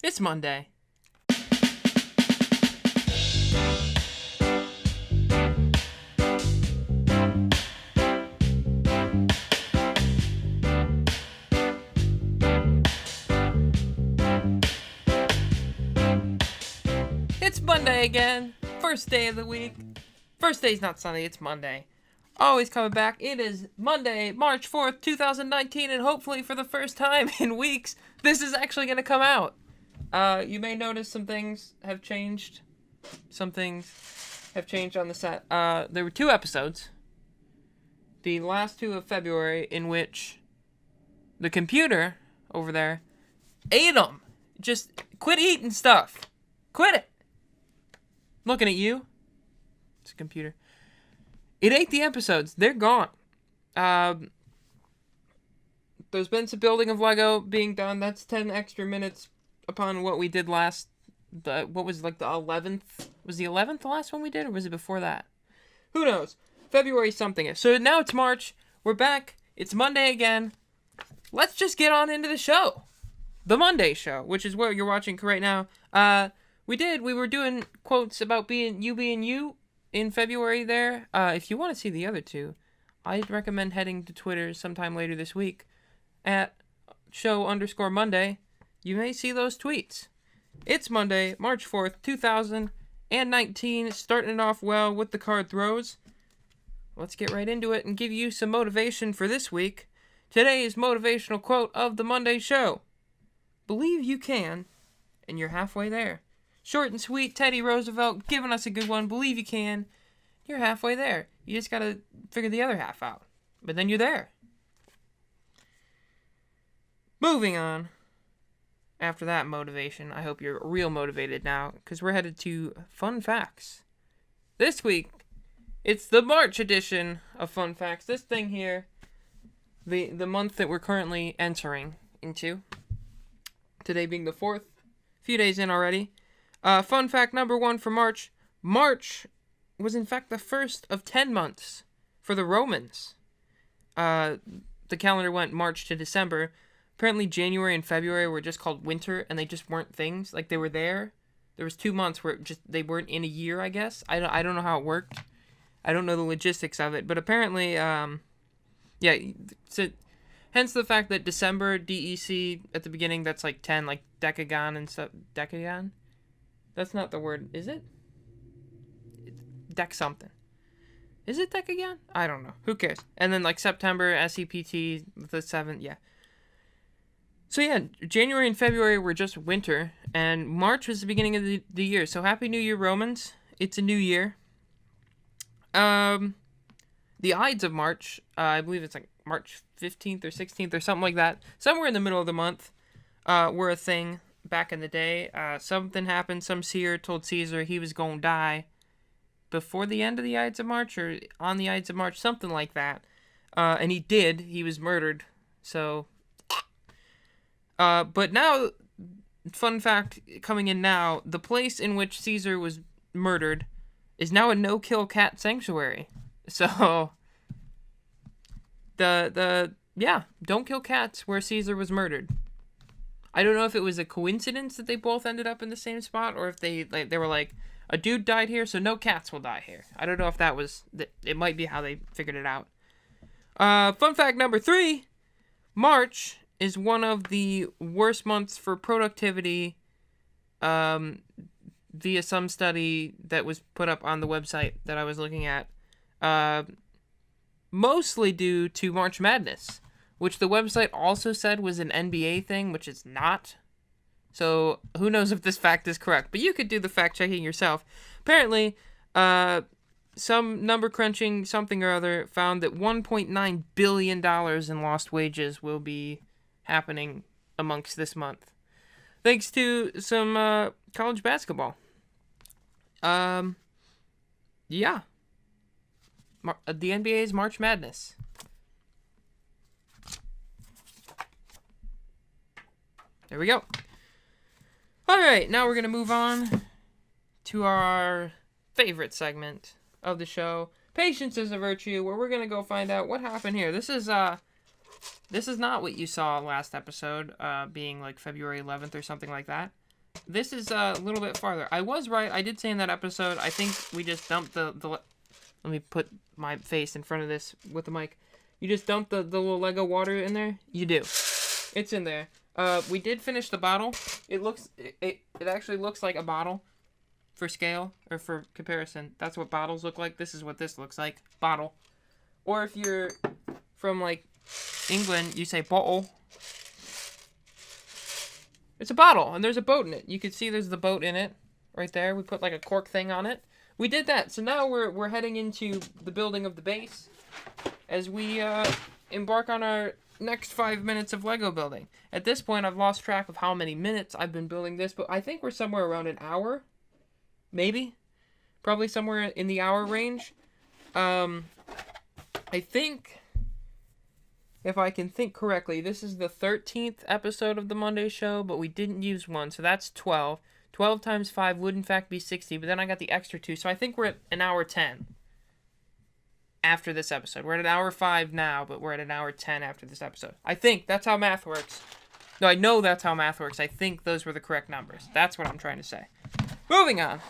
It's Monday. It's Monday again. First day of the week. First day's not Sunday, it's Monday. Always coming back. It is Monday, March 4th, 2019, and hopefully for the first time in weeks, this is actually going to come out. You may notice some things have changed. Some things have changed on the set. There were 2 episodes. The last 2 of February, in which the computer over there ate them. Just quit eating stuff. Quit it. Looking at you. It's a computer. It ate the episodes. They're gone. There's been some building of Lego being done. That's 10 extra minutes upon what we did last. What was like the 11th? Was the 11th the last one we did, or was it before that? Who knows? February something. So now it's March. We're back. It's Monday again. Let's just get on into the show. The Monday show, which is what you're watching right now. We were doing quotes about being you in February there. If you want to see the other 2, I'd recommend heading to Twitter sometime later this week at show_Monday. You may see those tweets. It's Monday, March 4th, 2019, starting it off well with the card throws. Let's get right into it and give you some motivation for this week. Today's motivational quote of the Monday show. Believe you can, and you're halfway there. Short and sweet, Teddy Roosevelt giving us a good one. Believe you can, you're halfway there. You just gotta figure the other half out. But then you're there. Moving on. After that motivation, I hope you're real motivated now, because we're headed to Fun Facts. This week, it's the March edition of Fun Facts. This thing here, the month that we're currently entering into. Today being the 4th. A few days in already. Fun fact number 1 for March. March was in fact the first of 10 months for the Romans. The calendar went March to December. Apparently January and February were just called winter, and they just weren't things. Like, they were there. There was 2 months where they weren't in a year, I guess. I don't know how it worked. I don't know the logistics of it. But apparently, so hence the fact that December, DEC, at the beginning, that's like 10, like decagon and stuff. Decagon? That's not the word, is it? Dec something. Is it decagon? I don't know. Who cares? And then like September, SEPT, the 7th, yeah. So yeah, January and February were just winter, and March was the beginning of the year. So Happy New Year, Romans. It's a new year. The Ides of March, I believe it's like March 15th or 16th or something like that. Somewhere in the middle of the month, were a thing back in the day. Something happened. Some seer told Caesar he was going to die before the end of the Ides of March or on the Ides of March, something like that. And he did. He was murdered. So, but now, fun fact coming in now, the place in which Caesar was murdered is now a no-kill cat sanctuary. So, don't kill cats where Caesar was murdered. I don't know if it was a coincidence that they both ended up in the same spot, or if they were like, a dude died here, so no cats will die here. I don't know if that was, it might be how they figured it out. Fun fact number 3, March is one of the worst months for productivity, via some study that was put up on the website that I was looking at, mostly due to March Madness, which the website also said was an NBA thing, which it's not. So, who knows if this fact is correct, but you could do the fact-checking yourself. Apparently, some number crunching something or other found that $1.9 billion in lost wages will be happening amongst this month, thanks to some college basketball. The NBA's March Madness. There we go. All right, now we're going to move on to our favorite segment of the show, Patience is a Virtue, where we're going to go find out what happened here. This is not what you saw last episode, being like February 11th or something like that. this is a little bit farther. I was right. I did say in that episode, I think we just dumped the let me put my face in front of this with the mic. You just dump the little Lego water in there? You do. It's in there. We did finish the bottle. It actually looks like a bottle for scale or for comparison. That's what bottles look like. This is what this looks like. Bottle. Or if you're from like England, you say bottle. It's a bottle and there's a boat in it. You can see there's the boat in it right there. We put like a cork thing on it. We did that. So now we're heading into the building of the base as we embark on our next 5 minutes of Lego building. At this point, I've lost track of how many minutes I've been building this, but I think we're somewhere around an hour. Maybe. Probably somewhere in the hour range. I think, if I can think correctly, this is the 13th episode of the Monday show, but we didn't use one, so that's 12. 12 times 5 would in fact be 60, but then I got the extra 2, so I think we're at an hour 10 after this episode. We're at an hour 5 now, but we're at an hour 10 after this episode. I think that's how math works. No, I know that's how math works. I think those were the correct numbers. That's what I'm trying to say. Moving on.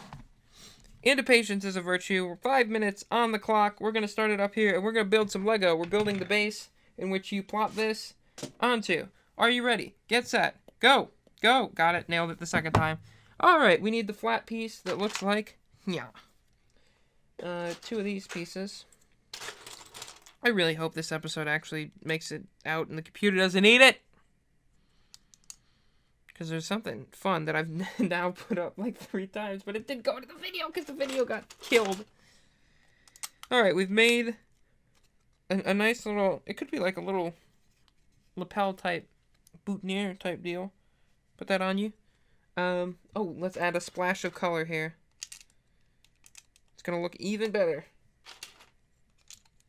Into patience is a virtue. We're 5 minutes on the clock. We're going to start it up here, and we're going to build some Lego. We're building the base in which you plop this onto. Are you ready? Get set. Go. Go. Got it. Nailed it the second time. All right. We need the flat piece that looks like, yeah. 2 of these pieces. I really hope this episode actually makes it out and the computer doesn't eat it. Because there's something fun that I've now put up like 3 times, but it didn't go into the video because the video got killed. Alright, we've made a nice little, it could be like a little lapel type, boutonniere type deal. Put that on you. Oh, let's add a splash of color here. It's going to look even better.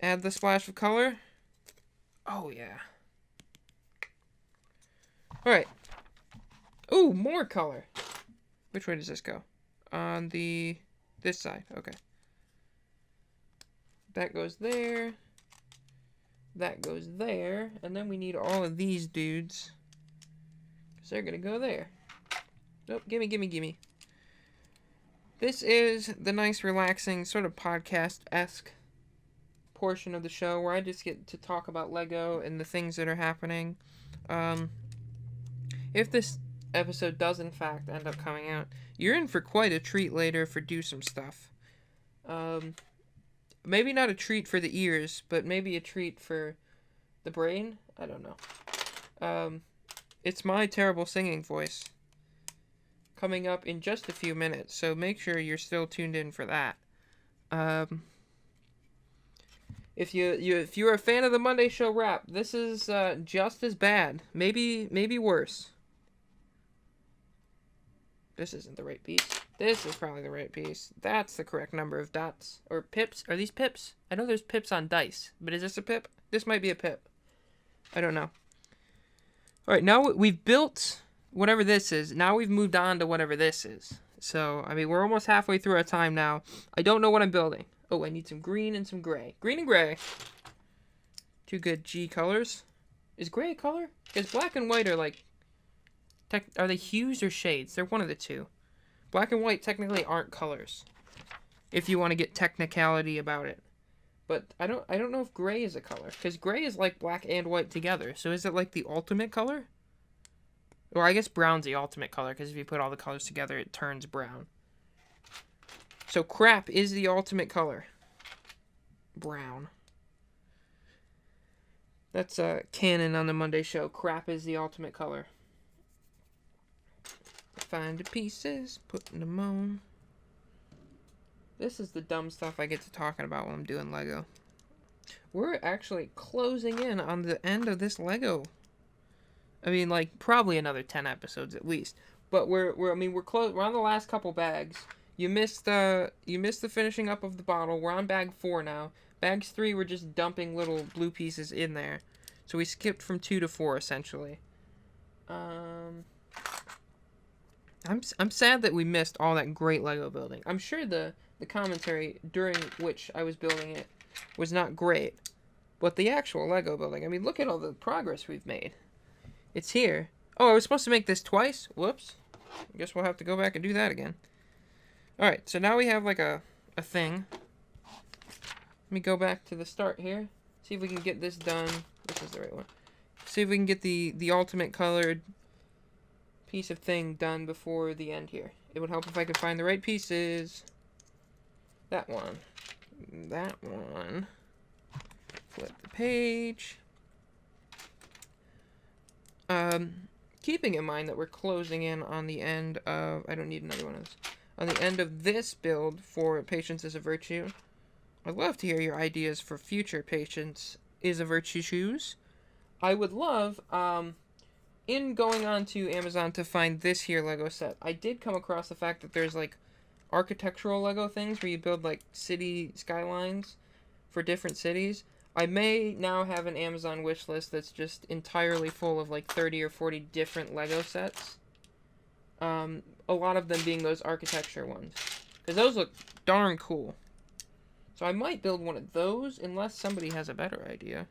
Add the splash of color. Oh, yeah. Alright. Ooh, more color. Which way does this go? On this side. Okay. That goes there. That goes there. And then we need all of these dudes. Because they're going to go there. Nope, gimme. This is the nice, relaxing, sort of podcast-esque portion of the show where I just get to talk about Lego and the things that are happening. If this episode does in fact end up coming out, you're in for quite a treat later for Do Some Stuff. Maybe not a treat for the ears, but maybe a treat for the brain. I don't know. It's my terrible singing voice coming up in just a few minutes, so make sure you're still tuned in for that. If you're a fan of the Monday Show rap, this is just as bad, maybe worse. This isn't the right piece. This is probably the right piece. That's the correct number of dots. Or pips. Are these pips? I know there's pips on dice. But is this a pip? This might be a pip. I don't know. Alright, now we've built whatever this is. Now we've moved on to whatever this is. So, I mean, we're almost halfway through our time now. I don't know what I'm building. Oh, I need some green and some gray. Green and gray. 2 good G colors. Is gray a color? Because black and white are like... Are they hues or shades? They're one of the two. Black and white technically aren't colors, if you want to get technicality about it. But I don't know if gray is a color, because gray is like black and white together. So is it like the ultimate color? Or I guess brown's the ultimate color, because if you put all the colors together, it turns brown. So crap is the ultimate color. Brown. That's canon on the Monday show. Crap is the ultimate color. Find the pieces, putting them on. This is the dumb stuff I get to talking about when I'm doing Lego. We're actually closing in on the end of this Lego. I mean, like, probably another 10 episodes at least. But we're close. We're on the last couple bags. You missed the finishing up of the bottle. We're on bag 4 now. Bags 3, we're just dumping little blue pieces in there. So we skipped from 2 to 4 essentially. I'm sad that we missed all that great Lego building. I'm sure the commentary during which I was building it was not great. But the actual Lego building, I mean, look at all the progress we've made. It's here. Oh, I was supposed to make this twice? Whoops. I guess we'll have to go back and do that again. Alright, so now we have like a thing. Let me go back to the start here. See if we can get this done. This is the right one. See if we can get the ultimate colored piece of thing done before the end here. It would help if I could find the right pieces. That one. That one. Flip the page. Keeping in mind that we're closing in on the end of... I don't need another one of those. On the end of this build for Patience is a Virtue. I'd love to hear your ideas for future Patience is a Virtue shoes. I would love, in going on to Amazon to find this here Lego set, I did come across the fact that there's, like, architectural Lego things where you build, like, city skylines for different cities. I may now have an Amazon wish list that's just entirely full of, like, 30 or 40 different Lego sets. A lot of them being those architecture ones. Because those look darn cool. So I might build one of those, unless somebody has a better idea.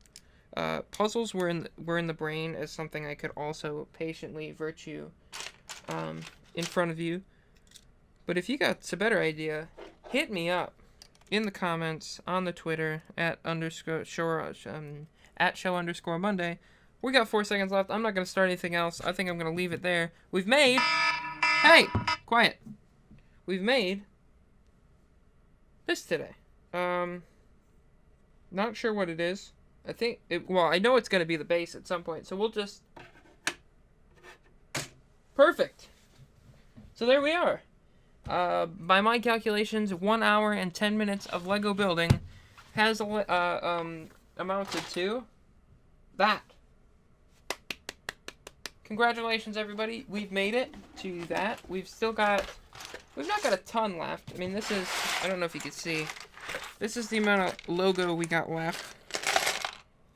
Puzzles were in the brain as something I could also patiently virtue in front of you. But if you got a better idea, hit me up in the comments on the Twitter at show_Monday. We got 4 seconds left. I'm not going to start anything else. I think I'm going to leave it there. We've made... Hey! Quiet. We've made this today. Not sure what it is. I think well, I know it's going to be the base at some point, so we'll just... Perfect! So there we are. By my calculations, 1 hour and 10 minutes of Lego building has amounted to that. Congratulations, everybody. We've made it to that. We've not got a ton left. I mean, this is, I don't know if you can see. This is the amount of logo we got left.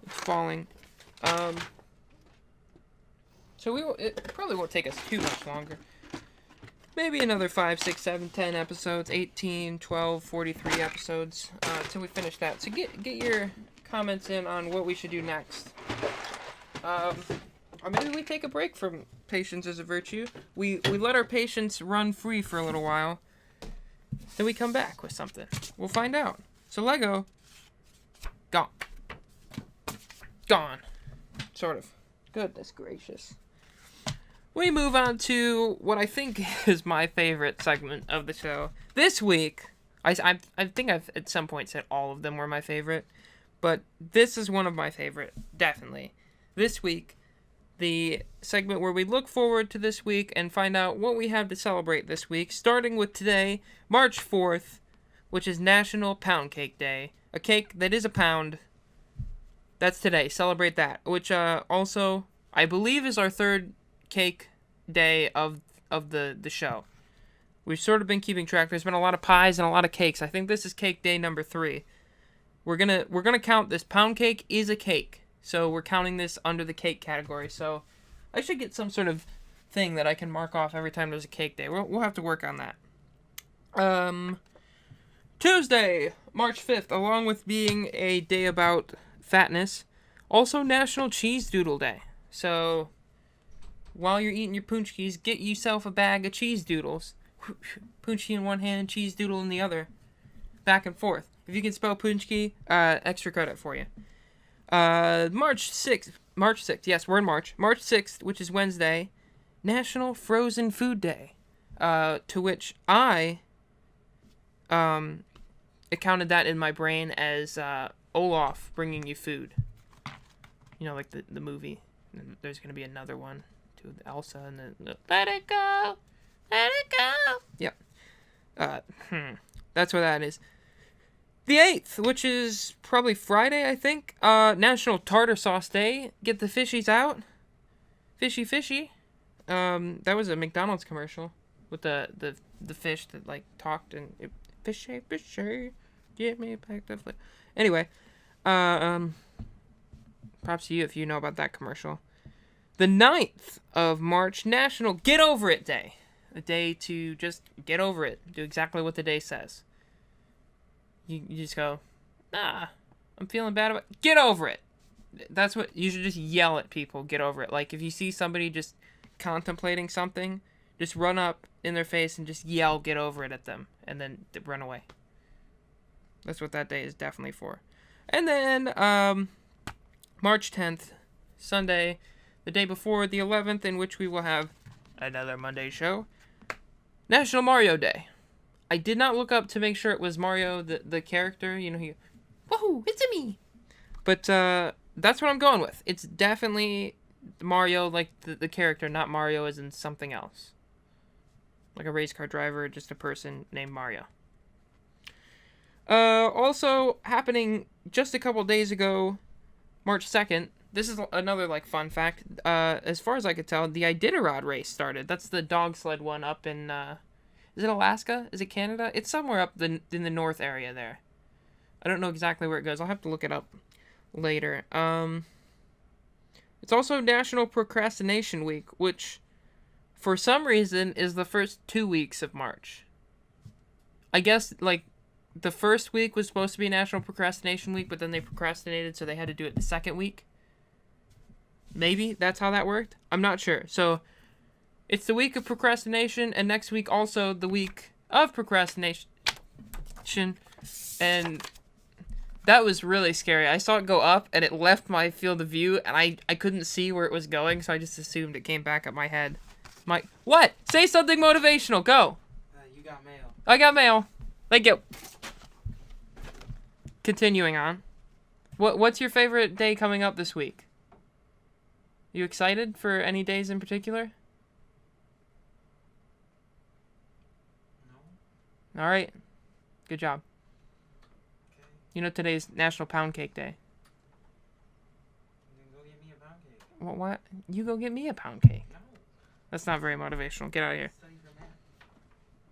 It's falling. So it probably won't take us too much longer. Maybe another 5, 6, 7, 10 episodes, 18, 12, 43 episodes, till we finish that. So get your comments in on what we should do next. Or maybe we take a break from Patience as a Virtue. We let our patience run free for a little while. Then we come back with something. We'll find out. So Lego, gone. Gone. Sort of. Goodness gracious. We move on to what I think is my favorite segment of the show. This week, I think I've at some point said all of them were my favorite, but this is one of my favorite, definitely. This week, the segment where we look forward to this week and find out what we have to celebrate this week, starting with today, March 4th, which is National Pound Cake Day. A cake that is a pound. That's today. Celebrate that. Which also, I believe, is our third cake day of the show. We've sort of been keeping track. There's been a lot of pies and a lot of cakes. I think this is cake day number 3. We're gonna count this. Pound cake is a cake. So we're counting this under the cake category. So I should get some sort of thing that I can mark off every time there's a cake day. We'll have to work on that. Tuesday, March 5th, along with being a day about fatness, also National Cheese Doodle Day. So while you're eating your punchkis, get yourself a bag of cheese doodles. Punchki in one hand, cheese doodle in the other. Back and forth. If you can spell punchki, extra credit for you. March 6th, yes, we're in March. March 6th, which is Wednesday, National Frozen Food Day, to which I, accounted that in my brain as, Olaf bringing you food. You know, like the movie. There's gonna be another one, to Elsa and the let it go, let it go. Yep. That's what that is. The 8th, which is probably Friday, I think. National Tartar Sauce Day. Get the fishies out. Fishy, fishy. That was a McDonald's commercial with the fish that like talked and fishy, fishy. Get me back the flip. Anyway, props to you if you know about that commercial. The 9th of March, National Get Over It Day. A day to just get over it. Do exactly what the day says. You just go, I'm feeling bad about it. Get over it. That's what you should just yell at people. Get over it. Like if you see somebody just contemplating something, Just run up in their face and just yell, "Get over it" at them, and then run away. That's what that day is definitely for. And then, March 10th, Sunday, the day before the 11th, in which we will have another Monday show, National Mario Day. I did not look up to make sure it was Mario, the character. You know, woohoo, it's me! But, that's what I'm going with. It's definitely Mario, like the character, not Mario as in something else. Like a race car driver, just a person named Mario. Also happening just a couple days ago, March 2nd. This is another, like, fun fact. As far as I could tell, the Iditarod race started. That's the dog sled one up in, is it Alaska? Is it Canada? It's somewhere up in the north area there. I don't know exactly where it goes. I'll have to look it up later. It's also National Procrastination Week, which, for some reason, is the first 2 weeks of March. I guess, like, the first week was supposed to be National Procrastination Week, but then they procrastinated, so they had to do it the second week. Maybe that's how that worked. I'm not sure. So, it's the week of procrastination, and next week also the week of procrastination. And that was really scary. I saw it go up, and it left my field of view, and I couldn't see where it was going, so I just assumed it came back at my head. What? Say something motivational. Go. You got mail. I got mail. Thank you. Continuing on. What's your favorite day coming up this week? You excited for any days in particular? No. All right. Good job. Okay. You know today's National Pound Cake Day. Then go get me a pound cake. What? You go get me a pound cake. No. That's not very motivational. Get out of here. Study for math.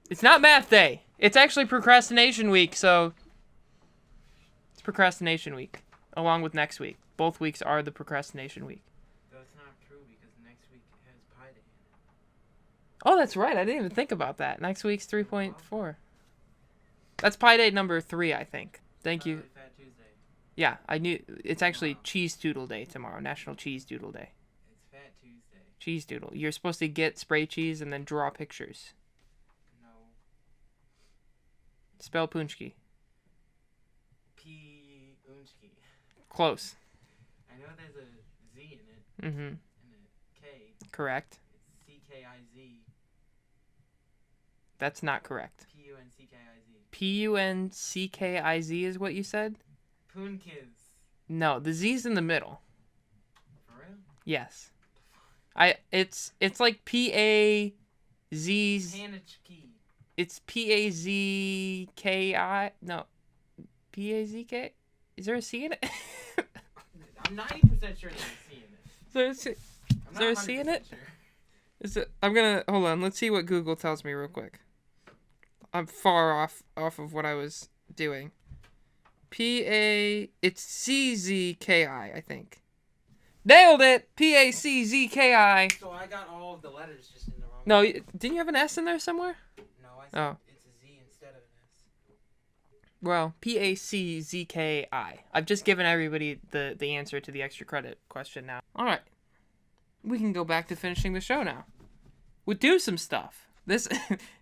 It's not math day. It's actually procrastination week, so it's procrastination week, along with next week. Both weeks are the procrastination week. Though it's not true because next week has Pi Day in it. Oh, that's right. I didn't even think about that. Next week's 3.4. That's Pi Day number 3, I think. Thank you. Fat Tuesday. Yeah, I knew. It's actually Cheese Doodle Day tomorrow. National Cheese Doodle Day. It's Fat Tuesday. Cheese Doodle. You're supposed to get spray cheese and then draw pictures. No. Spell Punchki. P-unchki. Close. I know there's a Z in it. Mm-hmm. And a K. Correct. It's C-K-I-Z. That's not correct. P-U-N-C-K-I-Z. P-U-N-C-K-I-Z is what you said? Poonkiz. No, the Z's in the middle. For real? Yes. It's like P-A-Z... Panichki. It's P-A-Z-K-I... No. P-A-Z-K? Is there a C in it? I'm 90% sure there's a C in it. Is there a C, I'm there a not C in 100% it? Sure. Is it? I'm gonna... Hold on. Let's see what Google tells me real quick. I'm far off of what I was doing. P-A... It's C-Z-K-I, I think. Nailed it! P-A-C-Z-K-I. So I got all of the letters just in the wrong. No, didn't you have an S in there somewhere? No, I said it's a Z instead of an S. Well, P-A-C-Z-K-I. I've just given everybody the answer to the extra credit question now. All right. We can go back to finishing the show now. We'll do some stuff. This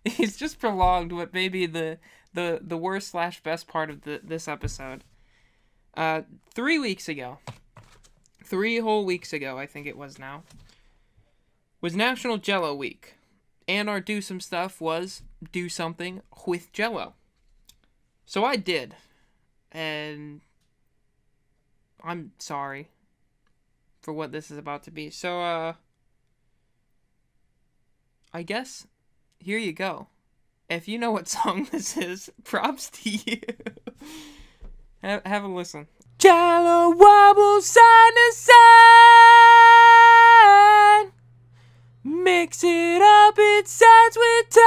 is just prolonged what may be the worst / best part of this episode. 3 weeks ago. 3 whole weeks ago, I think it was now, was National Jell-o Week. And our do some stuff was do something with Jell-o. So I did. And I'm sorry for what this is about to be. So, I guess here you go. If you know what song this is, props to you. Have a listen. Jell-o wobble side to side. Mix it up, it sides with time.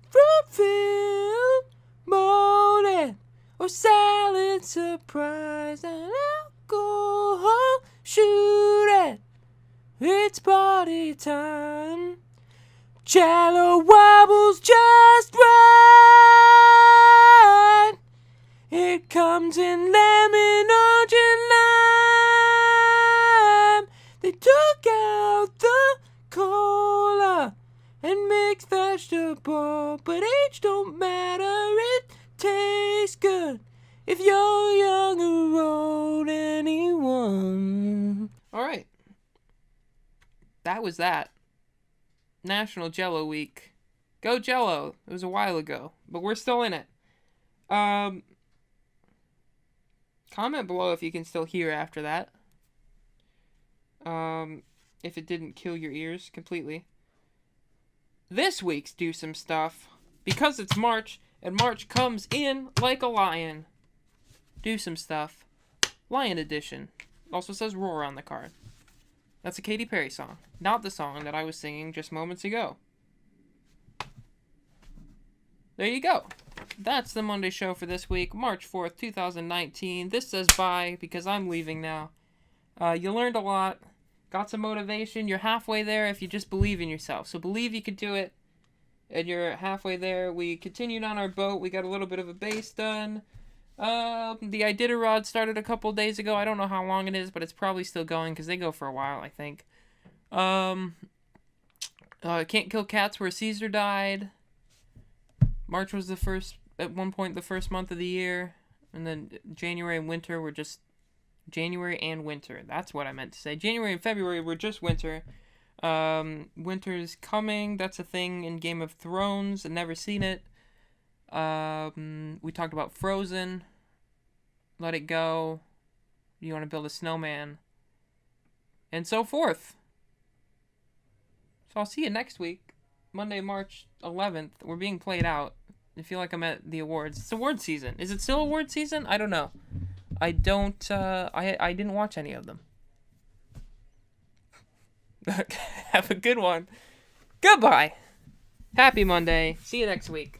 Fruit-filled, molded, or salad surprise. And alcohol shooting. It's party time. Jell-o wobbles just right. It comes in lemon, orange, and lime. They took out the corn all, but age don't matter. It tastes good if you're young or old, anyone. All right. That was that. National Jell-o Week. Go Jell-o. It was a while ago, but we're still in it. Comment below if you can still hear after that. If it didn't kill your ears completely. This week's Do Some Stuff, because it's March, and March comes in like a lion. Do Some Stuff. Lion Edition. Also says Roar on the card. That's a Katy Perry song, not the song that I was singing just moments ago. There you go. That's the Monday show for this week, March 4th, 2019. This says bye because I'm leaving now. You learned a lot. Got some motivation. You're halfway there if you just believe in yourself. So believe you could do it. And you're halfway there. We continued on our boat. We got a little bit of a base done. The Iditarod started a couple days ago. I don't know how long it is, but it's probably still going because they go for a while, I think. Can't Kill Cats Where Caesar Died. March was at one point, the first month of the year. And then January and winter were just... January and winter. That's what I meant to say. January and February were just winter. Winter's coming. That's a thing in Game of Thrones. I've never seen it. We talked about Frozen. Let It Go. You want to build a snowman. And so forth. So I'll see you next week. Monday, March 11th. We're being played out. I feel like I'm at the awards. It's award season. Is it still award season? I don't know. I didn't watch any of them. Have a good one. Goodbye. Happy Monday. See you next week.